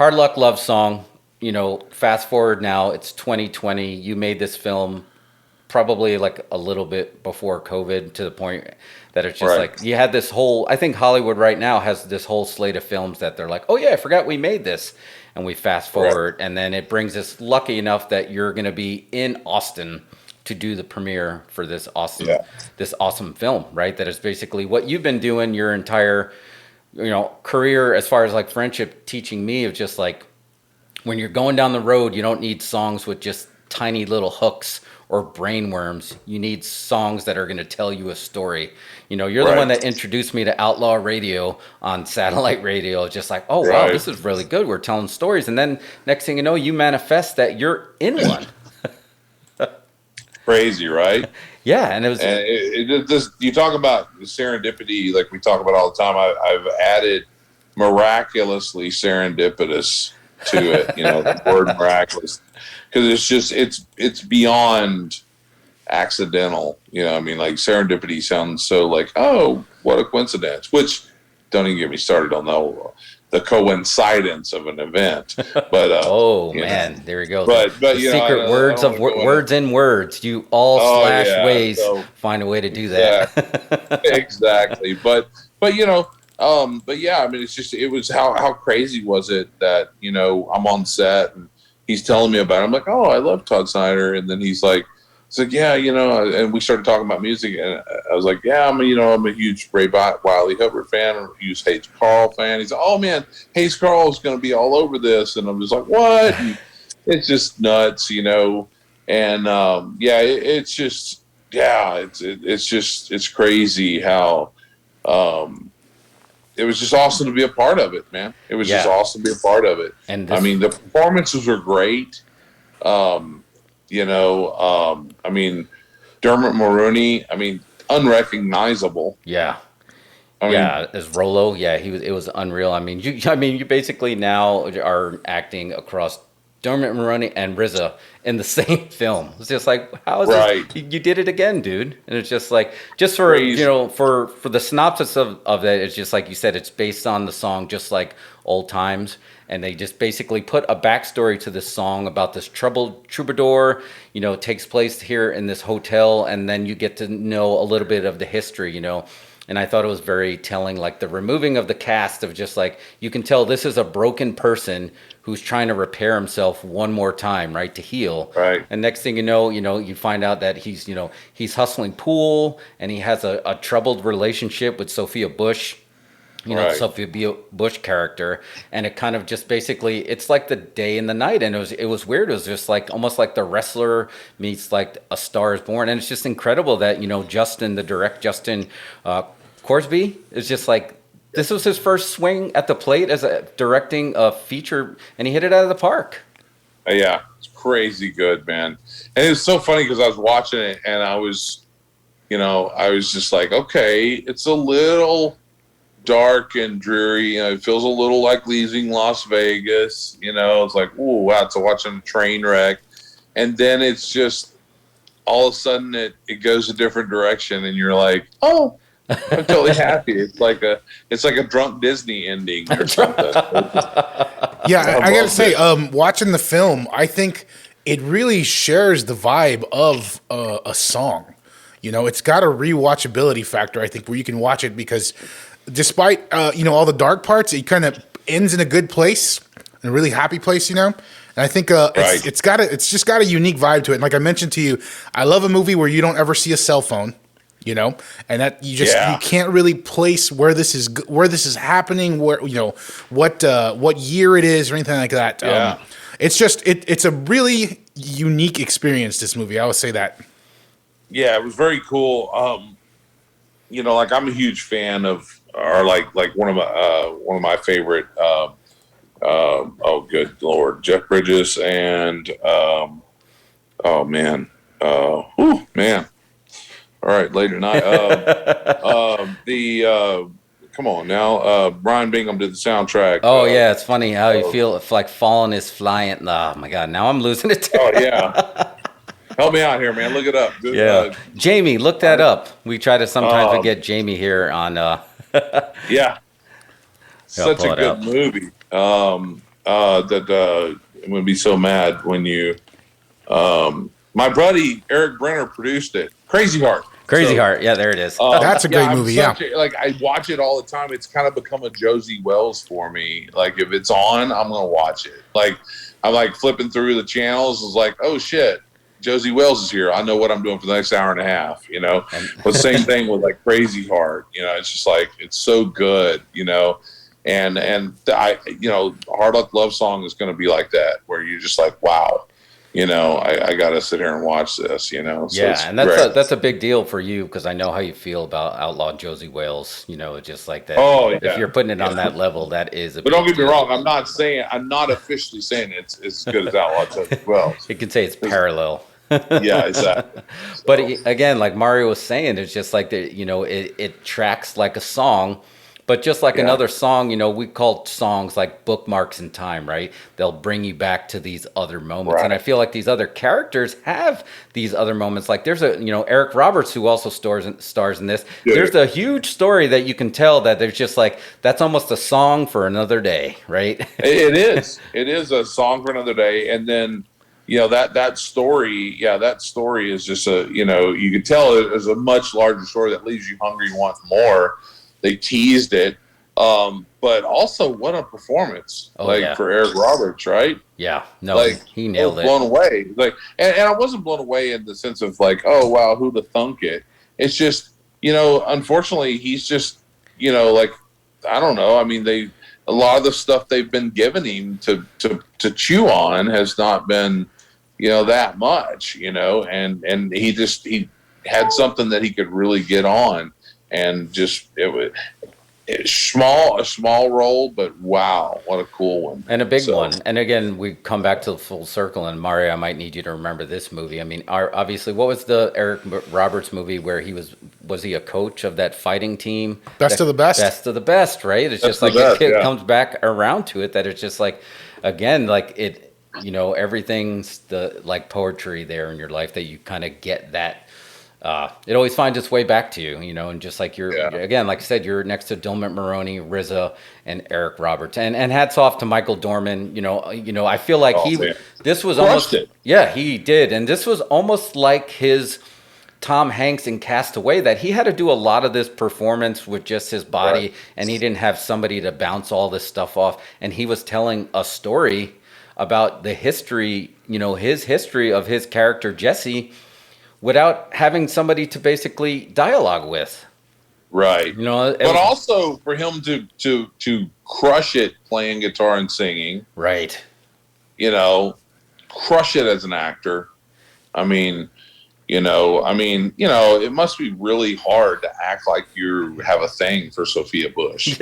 Hard Luck Love Song. Fast forward now, it's 2020. You made this film probably like a little bit before COVID, to the point that it's just Right. like you had this whole. I think Hollywood right now has this whole slate of films that they're like, oh yeah, I forgot we made this, and we fast Right. forward, and then it brings us lucky enough that you're going to be in Austin to do the premiere for Yeah. this awesome film, right? That is basically what you've been doing your entire career, as far as like friendship, teaching me of just like when you're going down the road, you don't need songs with just tiny little hooks or brainworms. You need songs that are going to tell you a story. You're the one Right. that introduced me to Outlaw Radio on satellite radio. Just like, oh wow, Right. this is really good. We're telling stories, and then next thing you know, you manifest that you're in one. Crazy, right? Yeah, and it was And this, you talk about serendipity, like we talk about all the time. I've added miraculously serendipitous to it. The word miraculous, because it's beyond accidental. I mean, like serendipity sounds so like, oh, what a coincidence. Which, don't even get me started on the coincidence of an event. But oh man, there we go. But the you know, secret words of words in words. You all slash ways so find a way to do that. exactly. But yeah, I mean, it was how crazy was it that I'm on set and he's telling me about it. I'm like, oh, I love Todd Snyder, and then he's like, yeah, and we started talking about music, and I was like, yeah, I'm a huge Ray Wiley Hubbard fan, I'm a huge Hayes Carl fan. He's like, oh man, Hayes Carl is going to be all over this, and I'm just like, what? And it's just nuts, and it's crazy how it was just awesome to be a part of it, man. It was just awesome to be a part of it. And I mean, the performances were great. I mean, Dermot Mulroney, I mean, unrecognizable. Yeah. As Rolo, it was unreal. I mean, you basically now are acting across Dermot Mulroney and RZA in the same film. It's just like, how is this? You did it again, dude. And it's just like, just for Crazy. For the synopsis of that, it's just like you said, it's based on the song Just Like Old Times. And they just basically put a backstory to this song about this troubled troubadour, takes place here in this hotel, and then you get to know a little bit of the history, And I thought it was very telling, like the removing of the cast of just like, you can tell this is a broken person who's trying to repair himself one more time, right, to heal. Right. And next thing you know, you find out that he's hustling pool, and he has a troubled relationship with Sophia Bush. Sophia Bush character, and it kind of just basically, it's like the day and the night, and it was weird. It was just like almost like The Wrestler meets like A Star Is Born, and it's just incredible that Justin Corsbie is just like, this was his first swing at the plate as directing a feature, and he hit it out of the park. Yeah, it's crazy good, man. And it was so funny because I was watching it, and I was just like, okay, it's a little dark and dreary. It feels a little like leaving Las Vegas. It's like, ooh, wow, it's watching a train wreck. And then it's just all of a sudden it goes a different direction, and you're like, oh, I'm totally happy. It's like a drunk Disney ending or something. Yeah, I gotta say, watching the film, I think it really shares the vibe of a song. It's got a rewatchability factor, I think, where you can watch it because despite all the dark parts, it kind of ends in a good place, in a really happy place, And I think it's just got a unique vibe to it. And like I mentioned to you, I love a movie where you don't ever see a cell phone, and that you can't really place where this is happening, where what year it is or anything like that. Yeah. It's a really unique experience, this movie. I would say that. Yeah, it was very cool. Like I'm a huge fan of, or like one of my favorite. Oh, good Lord, Jeff Bridges and oh man, man. All right, later tonight. Come on now, Brian Bingham did the soundtrack. Oh yeah, it's funny how you feel if like Fallen is flying. Oh my God, now I'm losing it. Oh yeah. Help me out here, man. Look it up. Jamie, look that up. We try to sometimes get Jamie here on. Yeah, such a good movie. that I'm gonna be so mad when you. My buddy Eric Brenner produced it. Crazy Heart. Crazy Heart. Yeah, there it is. That's a great movie. Like I watch it all the time. It's kind of become a Josie Wells for me. Like if it's on, I'm gonna watch it. Like I'm like flipping through the channels. It's like, oh shit, Josie Wells is here. I know what I'm doing for the next hour and a half. You know, but same thing with like Crazy Heart. You know, it's just like it's so good. You know, and I Hard Luck Love Song is going to be like that, where you're just like, wow. You know, I got to sit here and watch this, you know. So yeah, and that's a big deal for you because I know how you feel about Outlaw Josie Wales, you know, just like that. Oh, yeah. If you're putting it on that level, that is a But don't get me wrong, I'm not officially saying it's as good as Outlaw Josie Wales. You can say it's parallel. Yeah, exactly. So. But again, like Mario was saying, it's just like, it tracks like a song. But just like another song, you know, we call songs like bookmarks in time, right? They'll bring you back to these other moments. Right. And I feel like these other characters have these other moments. Like there's Eric Roberts, who also stars in this. Yeah. There's a huge story that you can tell that there's just like, that's almost a song for another day, right? It is. It is a song for another day. And then, you know, that story is just you could tell it is a much larger story that leaves you hungry, want more. They teased it, but also what a performance! For Eric Roberts, right? Yeah, no, he nailed it. Blown away, and I wasn't blown away in the sense of like, oh wow, who'd have thunk it? It's just, unfortunately, he's just, like, I don't know. I mean, a lot of the stuff they've been giving him to chew on has not been, that much, and he had something that he could really get on. And just a small role, but wow, what a cool one. And a big one. And again, we come back to the full circle, and Mario, I might need you to remember this movie. I mean, obviously, what was the Eric Roberts movie where he was he a coach of that fighting team? Best of the Best? Best of the Best, right? It's just like it comes back around to it, that it's just like, again, like it, everything's the like poetry there in your life that you kind of get that. It always finds its way back to you, and just like again, like I said, you're next to Dermot Mulroney, RZA, and Eric Roberts, and hats off to Michael Dorman. I feel like this was almost it. Yeah, he did, and this was almost like his Tom Hanks in Castaway, that he had to do a lot of this performance with just his body, and he didn't have somebody to bounce all this stuff off, and he was telling a story about the history, his history of his character Jesse, without having somebody to basically dialogue with. Right. But also for him to crush it playing guitar and singing. Right. Crush it as an actor. I mean, it must be really hard to act like you have a thing for Sophia Bush.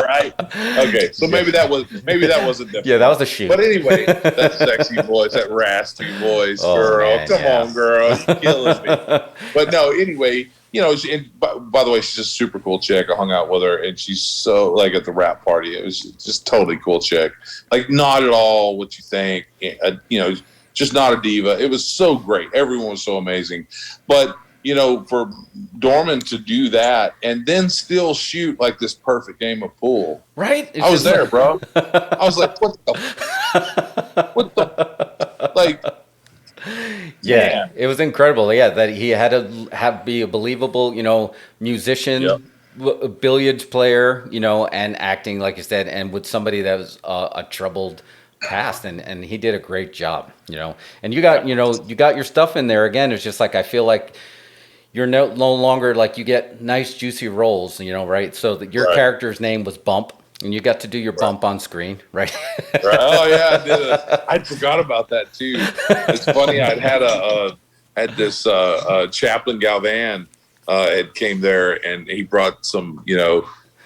Right. Okay. So maybe that wasn't different. Yeah, that was a shoot. But anyway, that sexy voice, that raspy voice, girl. Man, come on, girl. You're killing me. But no, anyway, by the way, she's just a super cool chick. I hung out with her, and she's so, like, at the rap party, it was just totally cool chick. Like, not at all what you think. Just not a diva. It was so great. Everyone was so amazing. But for Dorman to do that and then still shoot like this perfect game of pool. Right? I was there, bro. I was like, what the? Like, yeah, man. It was incredible. Yeah, that he had to be a believable, musician, billiards player, and acting, like you said, and with somebody that was a troubled past, and he did a great job, And you got your stuff in there. Again, it's just like, I feel like you're no longer like, you get nice juicy roles, right? So that your character's name was Bump, and you got to do your bump on screen, right? Oh yeah, I did. I forgot about that too. It's funny. I had this Chaplain Galvan had came there, and he brought some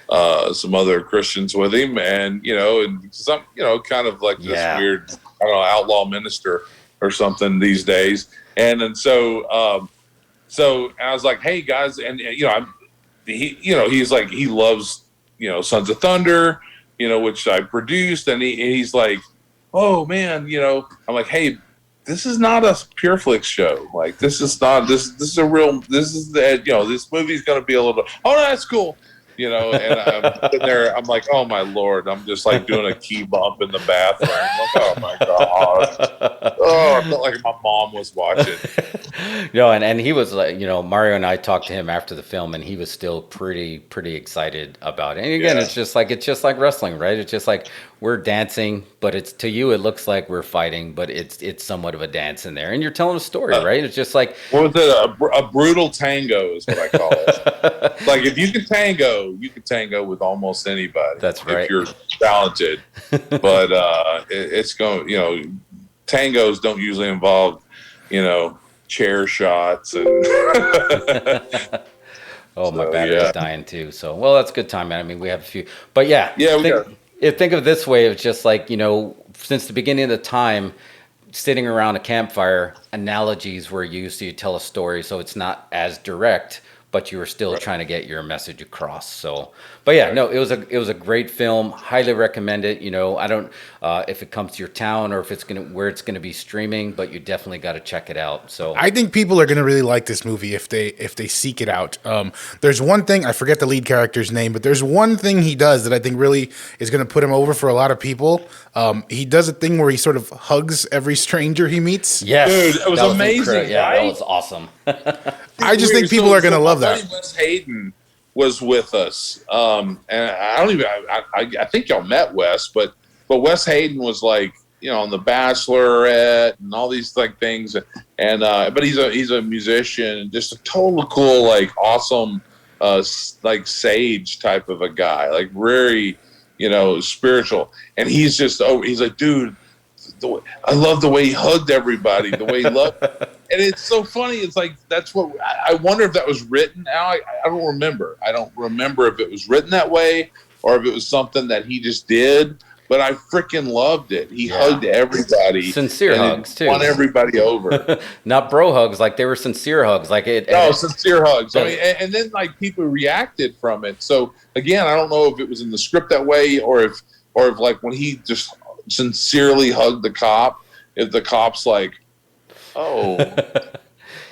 other Christians with him, and and some kind of like this weird, I don't know, outlaw minister or something these days, and so. So I was like, "Hey guys," and he's like, he loves Sons of Thunder, which I produced, and he's like, "Oh man," I'm like, "Hey, this is not a PureFlix show. Like, this is not this is a real. This is this movie's gonna be a little. Oh, no, that's cool." And I'm sitting there, I'm like, oh my Lord, I'm just like doing a key bump in the bathroom. Like, oh my God. Oh, I felt like my mom was watching. And he was like, Mario and I talked to him after the film, and he was still pretty excited about it. And again, Yeah. it's just like wrestling, right? It's just like we're dancing, but it's to you, it looks like we're fighting, but it's somewhat of a dance in there, and you're telling a story, right? It's just like what was it? A brutal tango is what I call it. Like if you can tango with almost anybody. That's right. If you're talented, but it's going. Tangos don't usually involve, chair shots and. Oh, my battery's dying too. So, well, that's a good time, man. I mean, we have a few, but yeah. Think of it this way: it's just like since the beginning of the time, sitting around a campfire, analogies were used to tell a story, so it's not as direct, but you were still trying to get your message across. So, but yeah, no, it was a great film. Highly recommend it. I don't if it comes to your town or if it's where it's gonna be streaming, but you definitely got to check it out. So I think people are gonna really like this movie if they seek it out. There's one thing, I forget the lead character's name, but there's one thing he does that I think really is gonna put him over for a lot of people. He does a thing where he sort of hugs every stranger he meets. yes, Dude, it was amazing. Yeah, right? that was awesome. I just think people are gonna love that. Wes Hayden was with us, and I don't even. I think y'all met Wes, but Wes Hayden was like on The Bachelorette and all these like things, and but he's a musician and just a total cool, like awesome, like sage type of a guy, like very spiritual, and he's like, dude, I love the way he hugged everybody, the way he loved. And it's so funny. It's like, that's what I wonder if that was written. Now I don't remember. I don't remember if it was written that way or if it was something that he just did. But I freaking loved it. He hugged everybody. Sincere hugs too. Won everybody over. Not bro hugs, like they were sincere hugs. Like sincere hugs. I mean, and then like people reacted from it. So again, I don't know if it was in the script that way or if like when he just sincerely hugged the cop, if the cop's like, oh,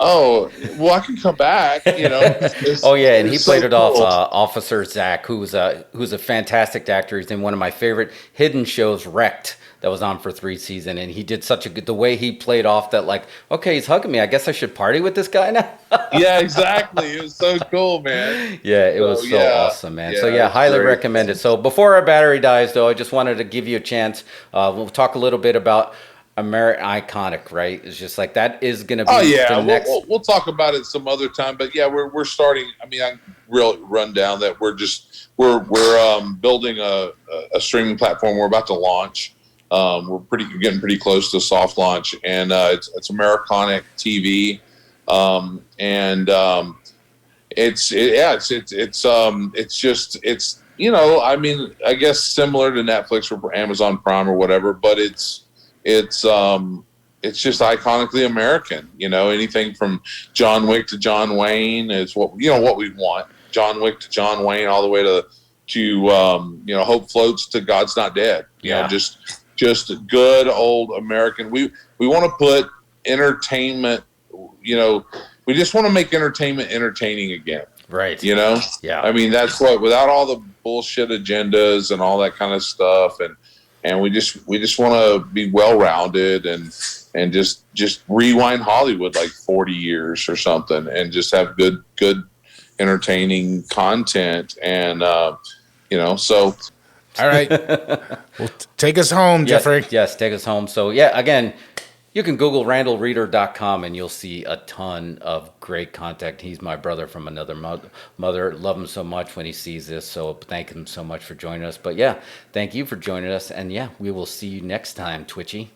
well, I can come back, Oh yeah, and he played it off Officer Zach, who's a fantastic actor. He's in one of my favorite hidden shows, Wrecked, that was on for 3 seasons, and he did such a good. The way he played off that, like, okay, he's hugging me. I guess I should party with this guy now. Yeah, exactly. It was so cool, man. Yeah, it was so awesome, man. So yeah, highly recommend it. So before our battery dies, though, I just wanted to give you a chance. We'll talk a little bit about American Iconic, right? It's just like that is going to be the next. We'll talk about it some other time, but yeah, we're starting. I mean, I real run down that we're building a streaming platform. We're about to launch. We're getting pretty close to soft launch, and it's Americonic TV, it's I mean, I guess similar to Netflix or Amazon Prime or whatever, but it's just iconically American. Anything from John Wick to John Wayne is what we want. John Wick to John Wayne, all the way to Hope Floats to God's Not Dead. Just good old American. We want to put entertainment. We just want to make entertainment entertaining again. Right. Yeah. I mean, that's what, without all the bullshit agendas and all that kind of stuff, and we just want to be well rounded and just rewind Hollywood like 40 years or something, and just have good entertaining content, and so. All right. Well, take us home, Jeffrey. Yes, take us home. So yeah, again, you can Google randalreeder.com and you'll see a ton of great content. He's my brother from another mother. Love him so much when he sees this. So thank him so much for joining us. But yeah, thank you for joining us. And yeah, we will see you next time, Twitchy.